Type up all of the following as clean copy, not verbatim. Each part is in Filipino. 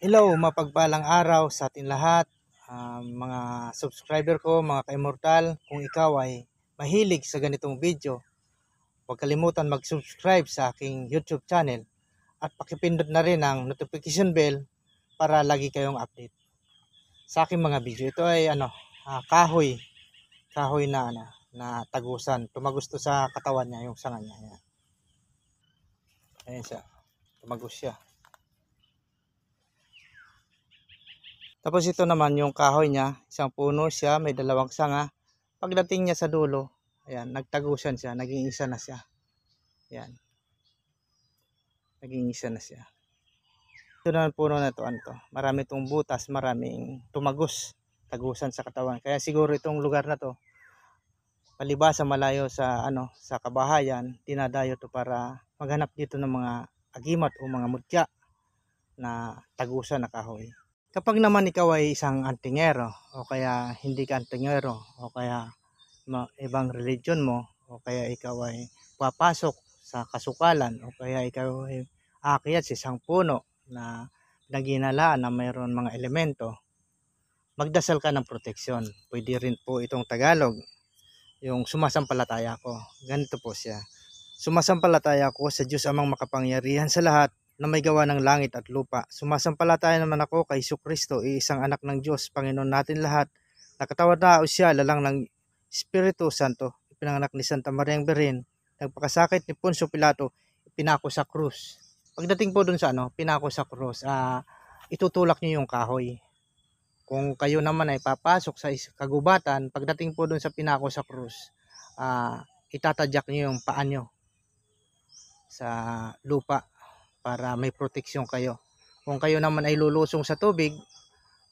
Hello, mapagpalang araw sa ating lahat, mga subscriber ko, mga ka-immortal. Kung ikaw ay mahilig sa ganitong video, huwag kalimutan mag-subscribe sa aking YouTube channel at pakipindot na rin ang notification bell para lagi kayong update sa aking mga video. Ito ay kahoy na tagusan. Tumagusto sa katawan niya, yung sanga niya. Ayan. Ayan siya, tumagos siya. Tapos ito naman yung kahoy niya, isang puno siya, may dalawang sanga. Pagdating niya sa dulo, ayan, nagtagusan siya, naging isa na siya. Ayan. Naging isa na siya. Ito naman puno na to, marami itong butas, maraming tumagos, tagusan sa katawan. Kaya siguro itong lugar na to, palibasa malayo sa sa kabahayan, dinadayo to para maghanap dito ng mga agimat o mga mutya na tagusan na kahoy. Kapag naman ikaw ay isang antingero o kaya hindi ka antingero o kaya ibang religion mo o kaya ikaw ay papasok sa kasukalan o kaya ikaw ay aakyat sa isang puno na naginalaan na mayroon mga elemento, magdasal ka ng proteksyon. Pwede rin po itong Tagalog, yung sumasampalataya ko. Ganito po siya. Sumasampalataya ako sa Diyos amang makapangyarihan sa lahat na may gawa ng langit at lupa. Sumasampalataya naman ako kay Jesucristo, isang anak ng Diyos, Panginoon natin lahat. Nakatawad siya, lalang ng Espiritu Santo, ipinanganak ni Santa Mariang Berhen, nagpakasakit ni Poncio Pilato, pinako sa krus. Pagdating po dun sa pinako sa krus, itutulak niyo yung kahoy. Kung kayo naman ay papasok sa kagubatan, pagdating po dun sa pinako sa krus, itatadyak niyo yung paa niyo sa lupa para may proteksyon kayo. Kung kayo naman ay lulusong sa tubig,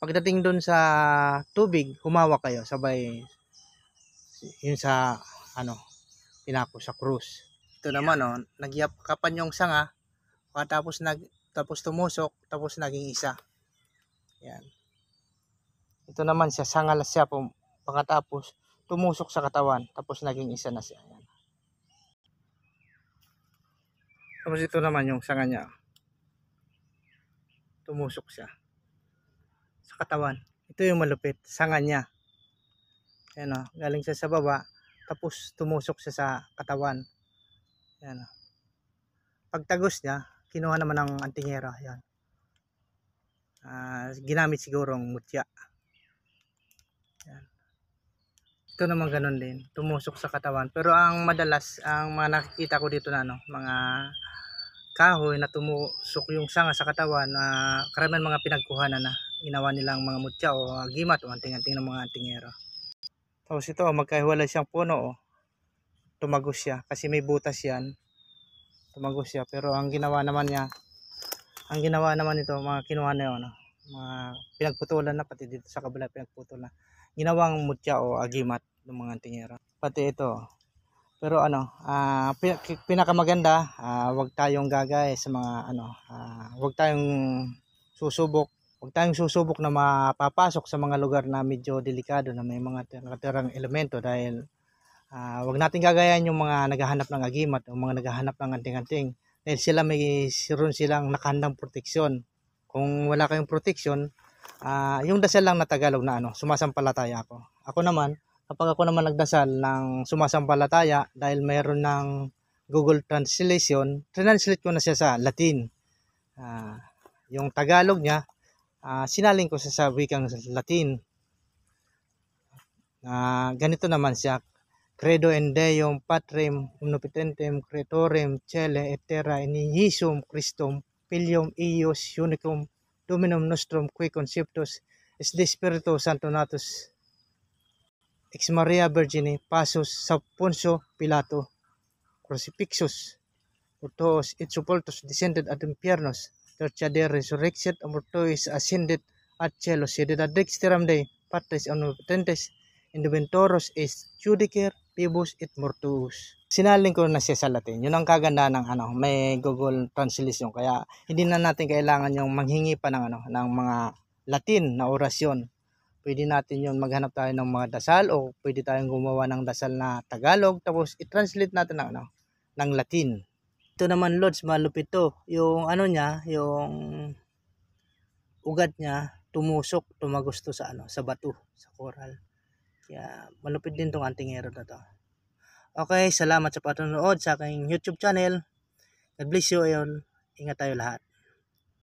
pagdating doon sa tubig, humawak kayo sabay yun sa pinako sa krus. Ito naman nagyakapan yung sanga, tapos tumusok, tapos naging isa. Yan. Ito naman siya, sanga siya pagkatapos tumusok sa katawan, tapos naging isa na siya. Yan. Tapos ito naman yung sanga niya. Tumusok siya sa katawan. Ito yung malupit, sanga niya. Ayan galing siya sa baba, tapos tumusok siya sa katawan. Ayan Pagtagos niya, kinuha naman ng antingera. Ayan. Ginamit sigurong mutya. Ayan. Ito naman ganun din, tumusok sa katawan. Pero ang madalas, ang mga nakikita ko dito na mga kahoy na tumusok yung sanga sa katawan, karamihan mga pinagkuhanan na ginawa nilang mga mutya o agimat o anting-anting ng mga antingero. Tapos ito, magkahiwalay siyang puno. Tumagos siya kasi may butas yan. Tumagos siya, pero ang ginawa naman nito, mga kinuha na yun, mga pinagputulan na, pati dito sa kabila pinagputulan, ginawang mutya o agimat ng mga antingero. Pati ito. Pero pinakamaganda, wag tayong gagay sa mga wag tayong susubok na mapapasok sa mga lugar na medyo delikado na may mga nakatirang elemento, dahil wag natin gagayan yung mga naghahanap ng agimat o mga naghahanap ng anting-anting, dahil mayroon silang nakahandang proteksyon. Kung wala kayong proteksyon, yung dasal lang na Tagalog na sumasampalataya ako. Kapag ako naman nagdasal ng sumasampalataya, dahil mayroon ng Google Translation, translate ko na siya sa Latin. Yung Tagalog niya, sinaling ko sa wikang Latin. Ganito naman siya: Credo in Deum Patrem Omnipotentem Creatorem Cele et Terra in Iesum Christum Filium Eius Unicum Dominum Nostrum qui conceptus es de Spiritu Santo natus ex Maria Virgine passus sub Poncio Pilato crucifixus mortuos et sepultus descended ad infiernos tertia de resurrexit mortuis ascended ad celos sed ad dexteram Dei Patris omnipotentes inventoros est judicer vivus et mortuus. Sinaling ko na siya sa Latin. Yun ang kaganda ng may Google Translation, kaya hindi na natin kailangan yung manghingi pa ng ng mga Latin na orasyon. Pwede natin yun, maghanap tayo ng mga dasal, o pwede tayong gumawa ng dasal na Tagalog, tapos i-translate natin ng Latin. Ito naman, Lods, malupit to. Yung niya, yung ugat niya tumusok, tumagusto sa sa bato, sa coral. Kaya malupit din tong antingero na to. Okay, salamat sa panonood sa aking YouTube channel. God bless you all. Ingat tayo lahat.